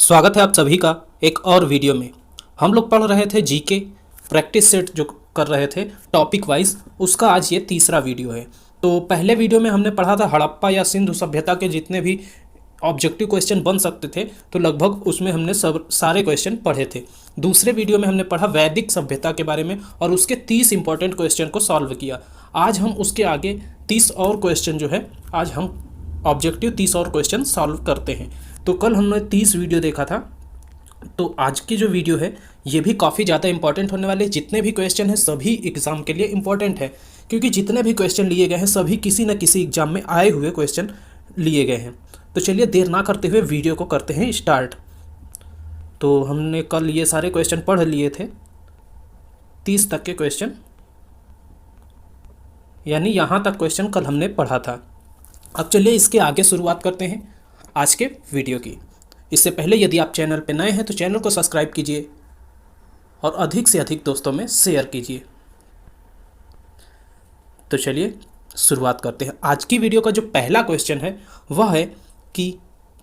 स्वागत है आप सभी का एक और वीडियो में। हम लोग पढ़ रहे थे जीके प्रैक्टिस सेट जो कर रहे थे टॉपिक वाइज, उसका आज ये तीसरा वीडियो है। तो पहले वीडियो में हमने पढ़ा था हड़प्पा या सिंधु सभ्यता के जितने भी ऑब्जेक्टिव क्वेश्चन बन सकते थे, तो लगभग उसमें हमने सब सारे क्वेश्चन पढ़े थे। दूसरे वीडियो में हमने पढ़ा वैदिक सभ्यता के बारे में और उसके 30 इंपॉर्टेंट क्वेश्चन को सॉल्व किया। आज हम उसके आगे 30 और क्वेश्चन जो है, आज हम ऑब्जेक्टिव 30 और क्वेश्चन सॉल्व करते हैं। तो कल हमने 30 वीडियो देखा था, तो आज की जो वीडियो है ये भी काफ़ी ज़्यादा इंपॉर्टेंट होने वाले। जितने भी क्वेश्चन हैं सभी एग्ज़ाम के लिए इंपॉर्टेंट है, क्योंकि जितने भी क्वेश्चन लिए गए हैं सभी किसी न किसी एग्ज़ाम में आए हुए क्वेश्चन लिए गए हैं। तो चलिए देर ना करते हुए वीडियो को करते हैं स्टार्ट। तो हमने कल ये सारे क्वेश्चन पढ़ लिए थे, 30 तक के क्वेश्चन, यानी यहाँ तक क्वेश्चन कल हमने पढ़ा था। अब चलिए इसके आगे शुरुआत करते हैं आज के वीडियो की। इससे पहले यदि आप चैनल पर नए हैं तो चैनल को सब्सक्राइब कीजिए और अधिक से अधिक दोस्तों में शेयर कीजिए। तो चलिए शुरुआत करते हैं। आज की वीडियो का जो पहला क्वेश्चन है वह है कि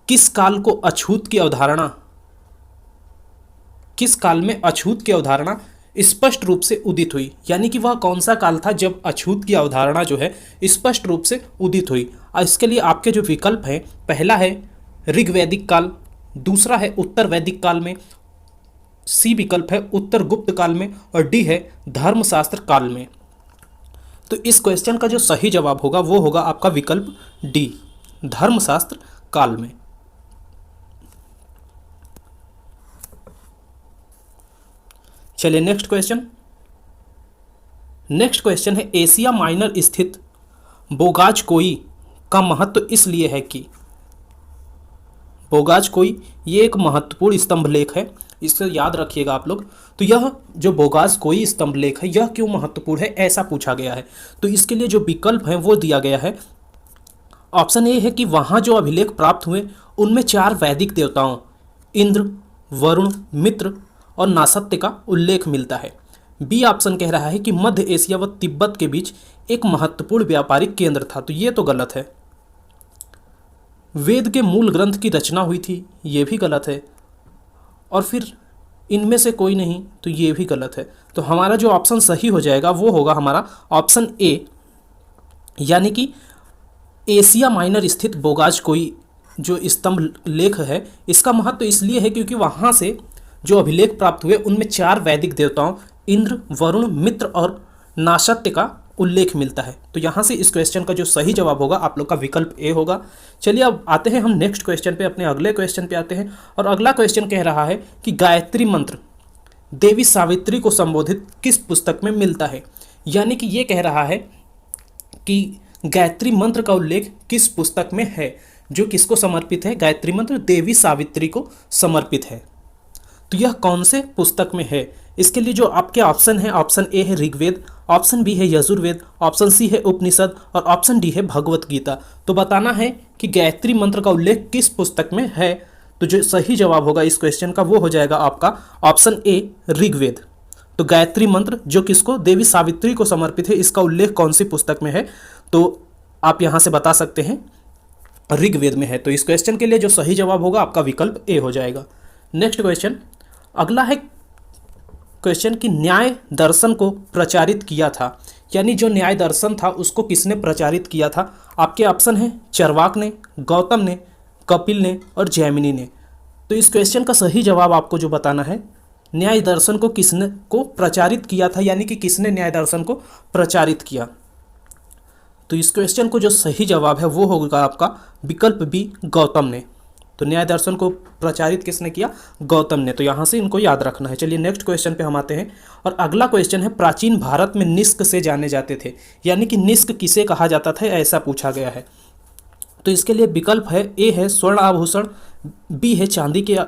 किस काल को अछूत की अवधारणा, किस काल में अछूत की अवधारणा स्पष्ट रूप से उदित हुई, यानी कि वह कौन सा काल था जब अछूत की अवधारणा जो है स्पष्ट रूप से उदित हुई। इसके लिए आपके जो विकल्प हैं, पहला है ऋग्वैदिक काल, दूसरा है उत्तर वैदिक काल में, सी विकल्प है उत्तर गुप्त काल में और डी है धर्मशास्त्र काल में। तो इस क्वेश्चन का जो सही जवाब होगा वो होगा आपका विकल्प डी, धर्मशास्त्र काल में। चलिए नेक्स्ट क्वेश्चन। नेक्स्ट क्वेश्चन है एशिया माइनर स्थित बोगाजकोई का महत्व इसलिए है कि, बोगाजकोई ये एक महत्वपूर्ण स्तंभ लेख है, इसे याद रखिएगा आप लोग। तो यह जो बोगाजकोई स्तंभ लेख है यह क्यों महत्वपूर्ण है, ऐसा पूछा गया है। तो इसके लिए जो विकल्प है वो दिया गया है। ऑप्शन ए है कि वहाँ जो अभिलेख प्राप्त हुए उनमें 4 वैदिक देवताओं इंद्र, वरुण, मित्र और नासत्य का उल्लेख मिलता है। बी ऑप्शन कह रहा है कि मध्य एशिया व तिब्बत के बीच एक महत्वपूर्ण व्यापारिक केंद्र था, तो ये तो गलत है। वेद के मूल ग्रंथ की रचना हुई थी, ये भी गलत है। और फिर इनमें से कोई नहीं, तो ये भी गलत है। तो हमारा जो ऑप्शन सही हो जाएगा वो होगा हमारा ऑप्शन ए, यानी कि एशिया माइनर स्थित बोगाजकोई जो स्तंभ लेख है इसका महत्व इसलिए है क्योंकि वहाँ से जो अभिलेख प्राप्त हुए उनमें 4 वैदिक देवताओं इंद्र, वरुण, मित्र और नासत्य का उल्लेख मिलता है। तो यहाँ से इस क्वेश्चन का जो सही जवाब होगा आप लोग का विकल्प ए होगा। चलिए अब आते हैं हम नेक्स्ट क्वेश्चन पे, अपने अगले क्वेश्चन पे आते हैं। और अगला क्वेश्चन कह रहा है कि गायत्री मंत्र देवी सावित्री को संबोधित किस पुस्तक में मिलता है, यानी कि ये कह रहा है कि गायत्री मंत्र का उल्लेख किस पुस्तक में है, जो किसको समर्पित है, गायत्री मंत्र देवी सावित्री को समर्पित है। तो यह कौन से पुस्तक में है, इसके लिए जो आपके ऑप्शन है, ऑप्शन ए है ऋग्वेद, ऑप्शन बी है यजुर्वेद, ऑप्शन सी है उपनिषद और ऑप्शन डी है भगवत गीता। तो बताना है कि गायत्री मंत्र का उल्लेख किस पुस्तक में है। तो जो सही जवाब होगा इस क्वेश्चन का वो हो जाएगा आपका ऑप्शन ए ऋग्वेद। तो गायत्री मंत्र जो किसको, देवी सावित्री को समर्पित है, इसका उल्लेख कौन सी पुस्तक में है, तो आप यहाँ से बता सकते हैं ऋग्वेद में है। तो इस क्वेश्चन के लिए जो सही जवाब होगा आपका विकल्प ए हो जाएगा। नेक्स्ट क्वेश्चन, अगला है क्वेश्चन कि न्याय दर्शन को प्रचारित किया था, यानी जो न्याय दर्शन था उसको किसने प्रचारित किया था। आपके ऑप्शन है चरवाक ने, गौतम ने, कपिल ने और जैमिनी ने। तो इस क्वेश्चन का सही जवाब आपको जो बताना है, न्याय दर्शन को किसने को प्रचारित किया था, यानी कि किसने न्याय दर्शन को प्रचारित किया। तो इस क्वेश्चन को जो सही जवाब है वो होगा आपका विकल्प बी, गौतम ने। तो न्याय दर्शन को प्रचारित किसने किया, गौतम ने। तो यहाँ से इनको याद रखना है। चलिए नेक्स्ट क्वेश्चन पे हम आते हैं। और अगला क्वेश्चन है प्राचीन भारत में निष्क से जाने जाते थे, यानी कि निष्क किसे कहा जाता था, ऐसा पूछा गया है। तो इसके लिए विकल्प है ए है स्वर्ण आभूषण, बी है चांदी के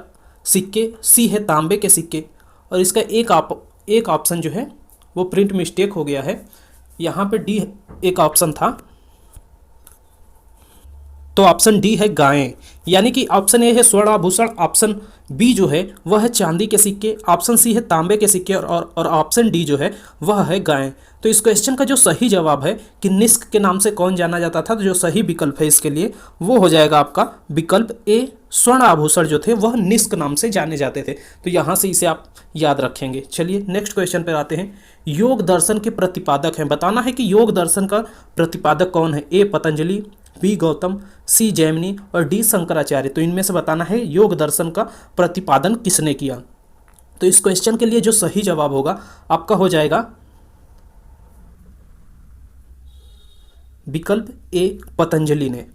सिक्के, सी है तांबे के सिक्के और इसका एक ऑप्शन जो है वो प्रिंट मिस्टेक हो गया है, यहाँ पे डी एक ऑप्शन था। तो ऑप्शन डी है गायें। यानी कि ऑप्शन ए है स्वर्ण आभूषण, ऑप्शन बी जो है वह है चांदी के सिक्के, ऑप्शन सी है तांबे के सिक्के और ऑप्शन डी जो है वह है गायें। तो इस क्वेश्चन का जो सही जवाब है कि निष्क के नाम से कौन जाना जाता था, तो जो सही विकल्प है इसके लिए वो हो जाएगा आपका विकल्प ए, स्वर्ण आभूषण जो थे वह निष्क नाम से जाने जाते थे। तो यहाँ से इसे आप याद रखेंगे। चलिए नेक्स्ट क्वेश्चन पर आते हैं। योग दर्शन के प्रतिपादक हैं, बताना है कि योग दर्शन का प्रतिपादक कौन है। ए पतंजलि, बी गौतम, सी जैमिनी और डी शंकराचार्य। तो इनमें से बताना है योग दर्शन का प्रतिपादन किसने किया। तो इस क्वेश्चन के लिए जो सही जवाब होगा आपका हो जाएगा विकल्प ए, पतंजलि ने।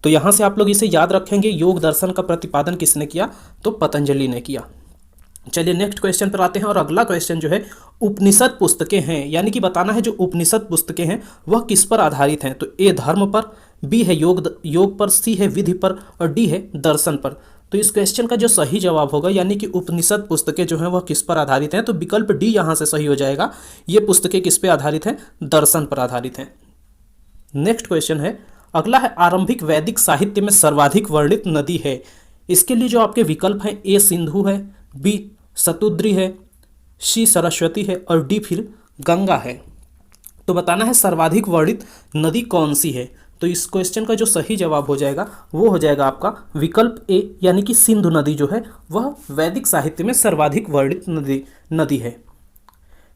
तो यहां से आप लोग इसे याद रखेंगे, योग दर्शन का प्रतिपादन किसने किया, तो पतंजलि ने किया। चलिए नेक्स्ट क्वेश्चन पर आते हैं। और अगला क्वेश्चन जो है उपनिषद पुस्तकें हैं, यानी कि बताना है जो उपनिषद पुस्तकें हैं वह किस पर आधारित हैं। तो ए धर्म पर, बी है योग पर, सी है विधि पर और डी है दर्शन पर। तो इस क्वेश्चन का जो सही जवाब होगा यानी कि उपनिषद पुस्तकें जो हैं वह किस पर आधारित हैं, तो विकल्प डी यहाँ से सही हो जाएगा। ये पुस्तकें किस पर आधारित हैं, दर्शन पर आधारित हैं। नेक्स्ट क्वेश्चन है, अगला है आरंभिक वैदिक साहित्य में सर्वाधिक वर्णित नदी है। इसके लिए जो आपके विकल्प हैं ए सिंधु है, बी शतुद्री है, सी सरस्वती है और डी फिर गंगा है। तो बताना है सर्वाधिक वर्णित नदी कौन सी है। तो इस क्वेश्चन का जो सही जवाब हो जाएगा वो हो जाएगा आपका विकल्प ए, यानी कि सिंधु नदी जो है वह वैदिक साहित्य में सर्वाधिक वर्णित नदी है।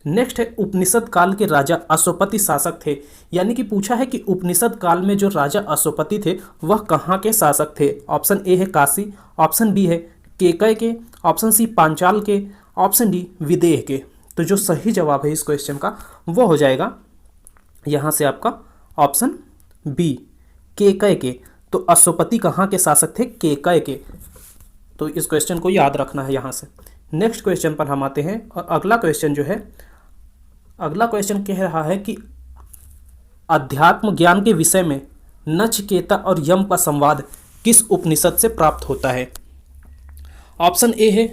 नेक्स्ट है उपनिषद काल के राजा अश्वपति शासक थे, यानी कि पूछा है कि उपनिषद काल में जो राजा अश्वपति थे वह कहाँ के शासक थे। ऑप्शन ए है काशी, ऑप्शन बी है केकय के, ऑप्शन सी पांचाल के, ऑप्शन डी विदेह के। तो जो सही जवाब है इस क्वेश्चन का वो हो जाएगा यहाँ से आपका ऑप्शन बी, केकय के। तो अश्वपति कहाँ के शासक थे, केकय के। तो इस क्वेश्चन को याद रखना है यहाँ से। नेक्स्ट क्वेश्चन पर हम आते हैं। और अगला क्वेश्चन जो है, अगला क्वेश्चन कह रहा है कि अध्यात्म ज्ञान के विषय में नचिकेता और यम का संवाद किस उपनिषद से प्राप्त होता है। ऑप्शन ए है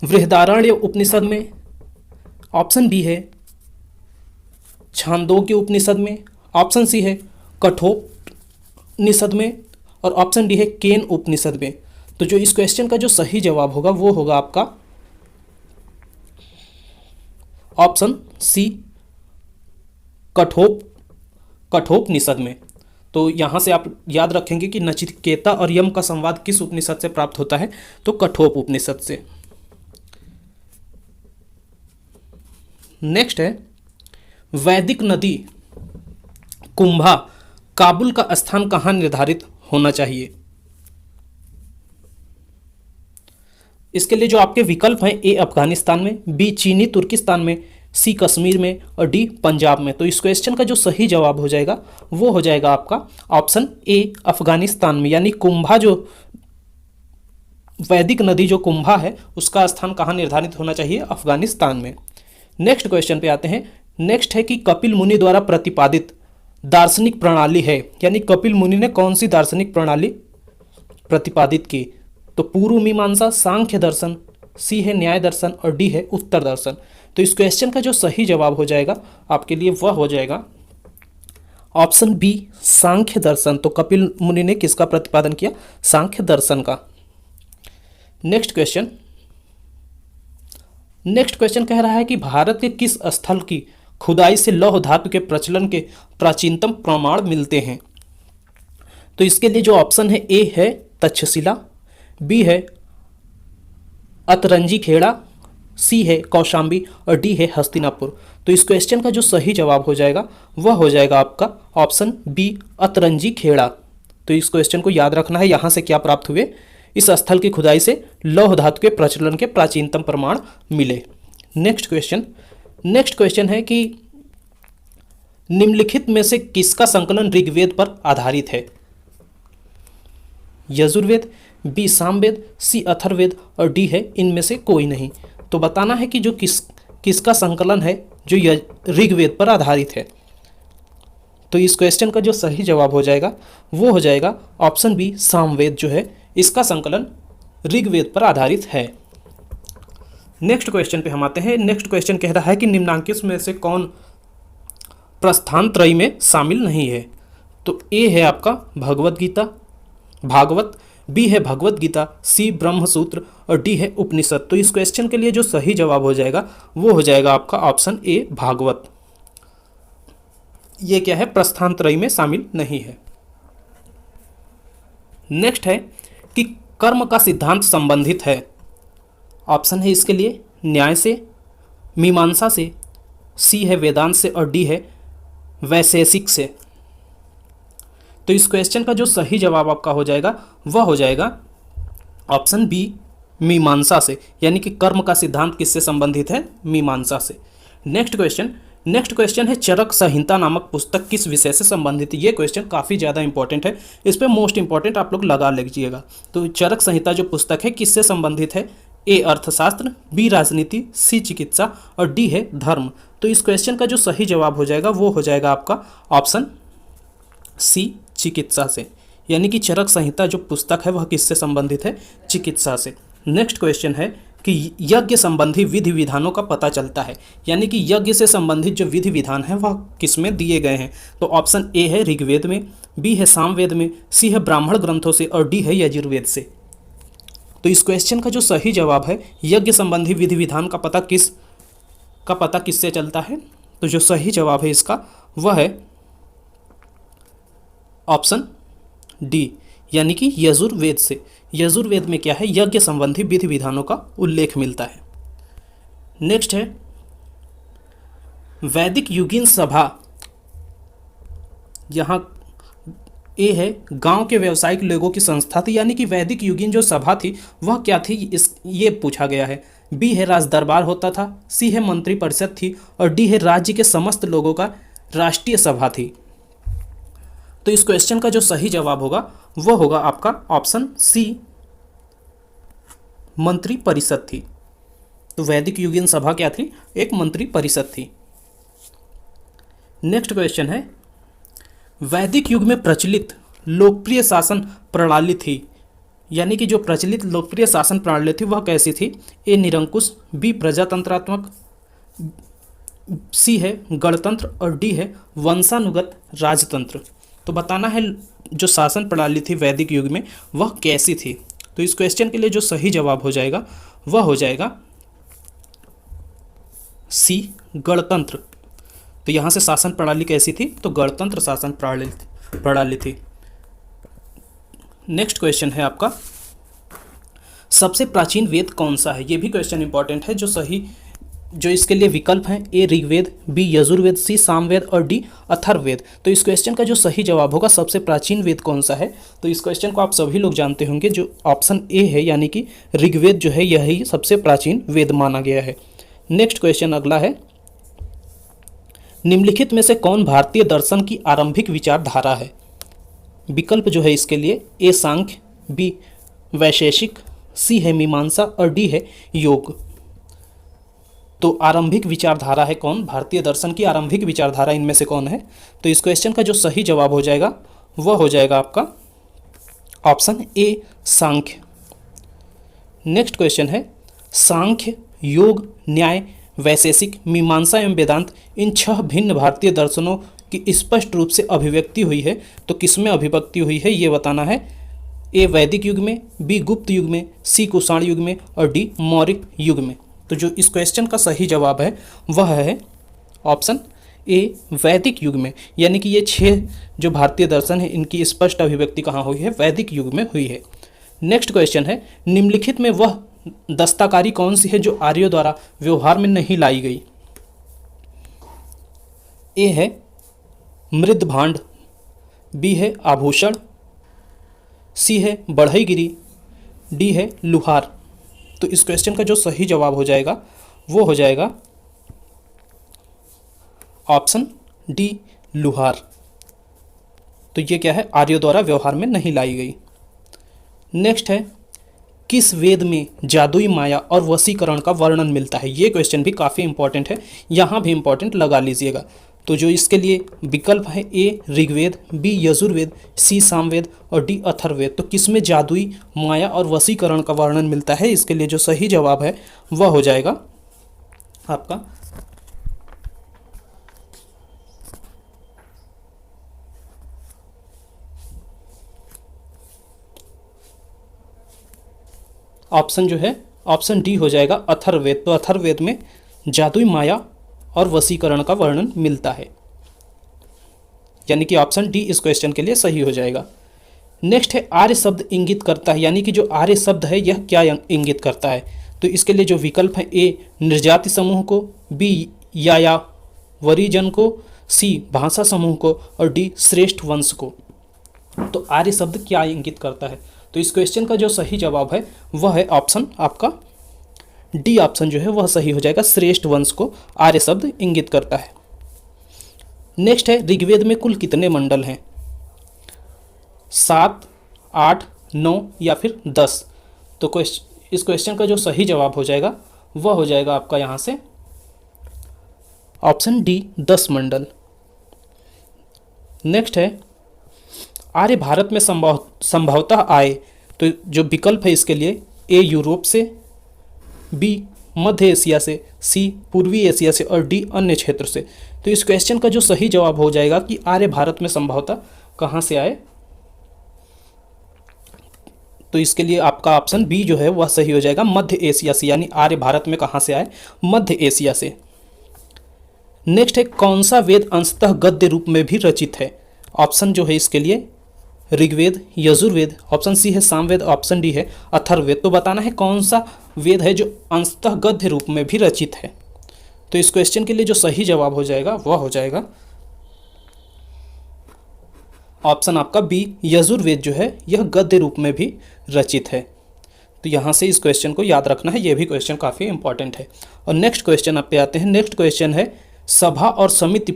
बृहदारण्य उपनिषद में, ऑप्शन बी है छांदोग्य उपनिषद में, ऑप्शन सी है कठोपनिषद में और ऑप्शन डी है केन उपनिषद में। तो जो इस क्वेश्चन का जो सही जवाब होगा वो होगा आपका ऑप्शन सी, कठोपनिषद में। तो यहाँ से आप याद रखेंगे कि नचिकेता और यम का संवाद किस उपनिषद से प्राप्त होता है, तो कठोप उपनिषद से। नेक्स्ट है वैदिक नदी कुंभा काबुल का स्थान कहाँ निर्धारित होना चाहिए। इसके लिए जो आपके विकल्प हैं ए अफगानिस्तान में, बी चीनी तुर्किस्तान में, सी कश्मीर में और डी पंजाब में। तो इस क्वेश्चन का जो सही जवाब हो जाएगा वो हो जाएगा आपका ऑप्शन ए अफगानिस्तान में, यानी कुंभा जो वैदिक नदी जो कुंभा है उसका स्थान कहाँ निर्धारित होना चाहिए, अफगानिस्तान में। नेक्स्ट क्वेश्चन पे आते हैं। नेक्स्ट है कि कपिल मुनि द्वारा प्रतिपादित दार्शनिक प्रणाली है, यानी कपिल मुनि ने कौन सी दार्शनिक प्रणाली प्रतिपादित की। तो पूर्व मीमांसा, सांख्य दर्शन, सी है न्याय दर्शन और डी है उत्तर दर्शन। तो इस क्वेश्चन का जो सही जवाब हो जाएगा आपके लिए वह हो जाएगा ऑप्शन बी सांख्य दर्शन। तो कपिल मुनि ने किसका प्रतिपादन किया, सांख्य दर्शन का। नेक्स्ट क्वेश्चन कह रहा है कि भारत के किस स्थल की खुदाई से लौह धातु के प्रचलन के प्राचीनतम प्रमाण मिलते हैं। तो इसके लिए जो ऑप्शन है ए है तक्षशिला, बी है अतरंजी खेड़ा, सी है कौशाम्बी और डी है हस्तिनापुर। तो इस क्वेश्चन का जो सही जवाब हो जाएगा वह हो जाएगा आपका ऑप्शन बी अतरंजी खेड़ा। तो इस क्वेश्चन को याद रखना है, यहाँ से क्या प्राप्त हुए, इस स्थल की खुदाई से लौह धातु के प्रचलन के प्राचीनतम प्रमाण मिले। नेक्स्ट क्वेश्चन है कि निम्नलिखित में से किसका संकलन ऋग्वेद पर आधारित है। यजुर्वेद, बी सामवेद, सी अथर्ववेद और डी है इनमें से कोई नहीं। तो बताना है कि जो किसका संकलन है जो ऋग्वेद पर आधारित है। तो इस क्वेश्चन का जो सही जवाब हो जाएगा वो हो जाएगा ऑप्शन बी सामवेद जो है इसका संकलन ऋग्वेद पर आधारित है। नेक्स्ट क्वेश्चन पे हम आते हैं। नेक्स्ट क्वेश्चन कह रहा है कि निम्नांकित में से कौन प्रस्थान त्रयी में शामिल नहीं है। तो ए है आपका भगवत गीता, भागवत, बी है भगवत गीता, सी ब्रह्मसूत्र और डी है उपनिषद। तो इस क्वेश्चन के लिए जो सही जवाब हो जाएगा वो हो जाएगा आपका ऑप्शन ए भागवत। ये क्या है, प्रस्थान त्रयी में शामिल नहीं है। नेक्स्ट है कि कर्म का सिद्धांत संबंधित है। ऑप्शन है इसके लिए न्याय से, मीमांसा से, सी है वेदांत से और डी है वैशेषिक से। तो इस क्वेश्चन का जो सही जवाब आपका हो जाएगा वह हो जाएगा ऑप्शन बी मीमांसा से, यानी कि कर्म का सिद्धांत किससे संबंधित है, मीमांसा से। नेक्स्ट क्वेश्चन है चरक संहिता नामक पुस्तक किस विषय से संबंधित है। ये क्वेश्चन काफ़ी ज़्यादा इंपॉर्टेंट है, इस पर मोस्ट इंपॉर्टेंट आप लोग लगा लीजिएगा। तो चरक संहिता जो पुस्तक है किससे संबंधित है, ए अर्थशास्त्र, बी राजनीति, सी चिकित्सा और डी है धर्म। तो इस क्वेश्चन का जो सही जवाब हो जाएगा वो हो जाएगा आपका ऑप्शन सी चिकित्सा से, यानी कि चरक संहिता जो पुस्तक है वह किससे संबंधित है, चिकित्सा से। नेक्स्ट क्वेश्चन है कि यज्ञ संबंधी विधि विधानों का पता चलता है, यानी कि यज्ञ से संबंधित जो विधि विधान है वह किसमें दिए गए हैं। तो ऑप्शन ए है ऋग्वेद में, बी है सामवेद में, सी है ब्राह्मण ग्रंथों से और डी है यजुर्वेद से। तो इस क्वेश्चन का जो सही जवाब है यज्ञ संबंधी विधि विधान का पता किससे चलता है, तो जो सही जवाब है इसका वह है ऑप्शन डी, यानी कि यजुर्वेद से। यजुर्वेद में क्या है, यज्ञ संबंधी विधि विधानों का उल्लेख मिलता है। नेक्स्ट है वैदिक युगीन सभा, यहाँ ए है गांव के व्यावसायिक लोगों की संस्था थी, यानी कि वैदिक युगीन जो सभा थी वह क्या थी, ये पूछा गया है। बी है राज दरबार होता था, सी है मंत्री परिषद थी और डी है राज्य के समस्त लोगों का राष्ट्रीय सभा थी। तो इस क्वेश्चन का जो सही जवाब होगा वो होगा आपका ऑप्शन सी मंत्री परिषद थी। तो वैदिक युगीन सभा क्या थी, एक मंत्री परिषद थी। नेक्स्ट क्वेश्चन है वैदिक युग में प्रचलित लोकप्रिय शासन प्रणाली थी, यानी कि जो प्रचलित लोकप्रिय शासन प्रणाली थी वह कैसी थी, ए निरंकुश, बी प्रजातंत्रात्मक, सी है गणतंत्र और डी है वंशानुगत राजतंत्र। तो बताना है जो शासन प्रणाली थी वैदिक युग में वह कैसी थी। तो इस क्वेश्चन के लिए जो सही जवाब हो जाएगा वह हो जाएगा सी गणतंत्र। तो यहाँ से शासन प्रणाली कैसी थी, तो गणतंत्र शासन प्रणाली थी। नेक्स्ट क्वेश्चन है आपका सबसे प्राचीन वेद कौन सा है। ये भी क्वेश्चन इंपॉर्टेंट है। जो इसके लिए विकल्प हैं ए ऋग्वेद, बी यजुर्वेद, सी सामवेद और डी अथर्ववेद। तो इस क्वेश्चन का जो सही जवाब होगा सबसे प्राचीन वेद कौन सा है, तो इस क्वेश्चन को आप सभी लोग जानते होंगे। जो ऑप्शन ए है यानी कि ऋग्वेद जो है यही सबसे प्राचीन वेद माना गया है। नेक्स्ट क्वेश्चन अगला है निम्नलिखित में से कौन भारतीय दर्शन की आरंभिक विचारधारा है। विकल्प जो है इसके लिए ए सांख्य, बी वैशेषिक, सी है मीमांसा और डी है योग। तो आरंभिक विचारधारा है कौन, भारतीय दर्शन की आरंभिक विचारधारा इनमें से कौन है। तो इस क्वेश्चन का जो सही जवाब हो जाएगा वह हो जाएगा आपका option A Sankhya. Next question है सांख्य, योग, न्याय, वैशेषिक, मीमांसा एवं वेदांत इन 6 भिन्न भारतीय दर्शनों की स्पष्ट रूप से अभिव्यक्ति हुई है। तो किसमें अभिव्यक्ति हुई है ये बताना है। ए वैदिक युग में, बी गुप्त युग में, सी कुषाण युग में और डी मौर्य युग में। तो जो इस क्वेश्चन का सही जवाब है वह है ऑप्शन ए वैदिक युग में, यानी कि ये 6 जो भारतीय दर्शन है इनकी स्पष्ट अभिव्यक्ति कहाँ हुई है, वैदिक युग में हुई है। नेक्स्ट क्वेश्चन है निम्नलिखित में वह दस्तकारी कौन सी है जो आर्यों द्वारा व्यवहार में नहीं लाई गई। ए है मृद भांड, बी है आभूषण, सी है बढ़ईगिरी, डी है लुहार। तो इस क्वेश्चन का जो सही जवाब हो जाएगा वो हो जाएगा ऑप्शन डी लुहार। तो ये क्या है, आर्यों द्वारा व्यवहार में नहीं लाई गई। नेक्स्ट है किस वेद में जादुई माया और वशीकरण का वर्णन मिलता है। ये क्वेश्चन भी काफ़ी इंपॉर्टेंट है, यहाँ भी इंपॉर्टेंट लगा लीजिएगा। तो जो इसके लिए विकल्प है ए ऋग्वेद, बी यजुर्वेद, सी सामवेद और डी अथर्ववेद। तो किसमें जादुई माया और वशीकरण का वर्णन मिलता है, इसके लिए जो सही जवाब है वह हो जाएगा आपका ऑप्शन जो है ऑप्शन डी हो जाएगा अथर्ववेद। तो अथर्ववेद में जादुई माया और वशीकरण का वर्णन मिलता है, यानी कि ऑप्शन डी इस क्वेश्चन के लिए सही हो जाएगा। नेक्स्ट है आर्य शब्द इंगित करता है, यानी कि जो आर्य शब्द है यह क्या इंगित करता है। तो इसके लिए जो विकल्प है ए निर्जाति समूह को, बी यायावरीजन को, सी भाषा समूह को और डी श्रेष्ठ वंश को। तो आर्य शब्द क्या इंगित करता है, तो इस क्वेश्चन का जो सही जवाब है वह है ऑप्शन आपका डी ऑप्शन जो है वह सही हो जाएगा, श्रेष्ठ वंश को आर्य शब्द इंगित करता है। नेक्स्ट है ऋग्वेद में कुल कितने मंडल हैं, 7, 8, 9 या फिर 10। तो इस क्वेश्चन का जो सही जवाब हो जाएगा वह हो जाएगा आपका यहाँ से ऑप्शन डी 10 मंडल। नेक्स्ट है आर्य भारत में संभवतः आए। तो जो विकल्प है इसके लिए ए यूरोप से, बी मध्य एशिया से, सी पूर्वी एशिया से और डी अन्य क्षेत्र से। तो इस क्वेश्चन का जो सही जवाब हो जाएगा कि आर्य भारत में संभवतः कहाँ से आए, तो इसके लिए आपका ऑप्शन बी जो है वह सही हो जाएगा, मध्य एशिया से, यानी आर्य भारत में कहाँ से आए, मध्य एशिया से। नेक्स्ट है कौन सा वेद अंशतः गद्य रूप में भी रचित है। ऑप्शन जो है इसके लिए ऋग्वेद, यजुर्वेद, ऑप्शन सी है सामवेद, ऑप्शन डी है अथर्ववेद। तो बताना है कौन सा वेद है जो अंशतः गद्य रूप में भी रचित है। तो इस क्वेश्चन के लिए जो सही जवाब हो जाएगा वह हो जाएगा ऑप्शन आपका बी, यजुर्वेद जो है यह गद्य रूप में भी रचित है। तो यहाँ से इस क्वेश्चन को याद रखना है, यह भी क्वेश्चन काफ़ी इंपॉर्टेंट है। और नेक्स्ट क्वेश्चन आप पे आते हैं। नेक्स्ट क्वेश्चन है सभा और समिति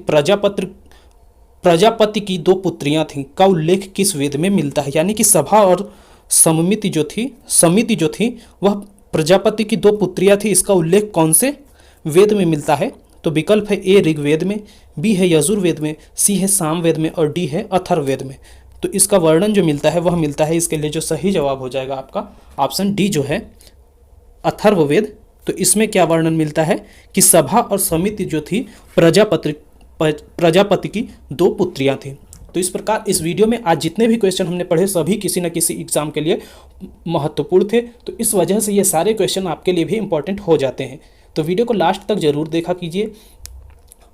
प्रजापति की 2 पुत्रियां थीं का उल्लेख किस वेद में मिलता है। यानी कि सभा और समिति जो थी वह प्रजापति की 2 पुत्रियां थी, इसका उल्लेख कौन से वेद में मिलता है। तो विकल्प है ए ऋग्वेद में, बी है यजुर्वेद में, सी है सामवेद में और डी है अथर्ववेद में। तो इसका वर्णन जो मिलता है वह मिलता है, इसके लिए जो सही जवाब हो जाएगा आपका ऑप्शन डी जो है अथर्ववेद। तो इसमें क्या वर्णन मिलता है कि सभा और समिति जो थी प्रजापति की 2 पुत्रियां थीं। तो इस प्रकार इस वीडियो में आज जितने भी क्वेश्चन हमने पढ़े सभी किसी न किसी एग्जाम के लिए महत्वपूर्ण थे। तो इस वजह से ये सारे क्वेश्चन आपके लिए भी इंपॉर्टेंट हो जाते हैं। तो वीडियो को लास्ट तक जरूर देखा कीजिए।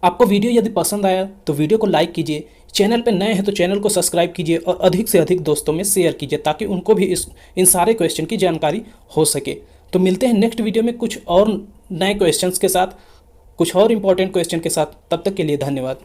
आपको वीडियो यदि पसंद आया तो वीडियो को लाइक कीजिए, चैनल पर नए हैं तो चैनल को सब्सक्राइब कीजिए और अधिक से अधिक दोस्तों में शेयर कीजिए ताकि उनको भी इन सारे क्वेश्चन की जानकारी हो सके। तो मिलते हैं नेक्स्ट वीडियो में कुछ और नए क्वेश्चंस के साथ, कुछ और इंपॉर्टेंट क्वेश्चन के साथ। तब तक के लिए धन्यवाद।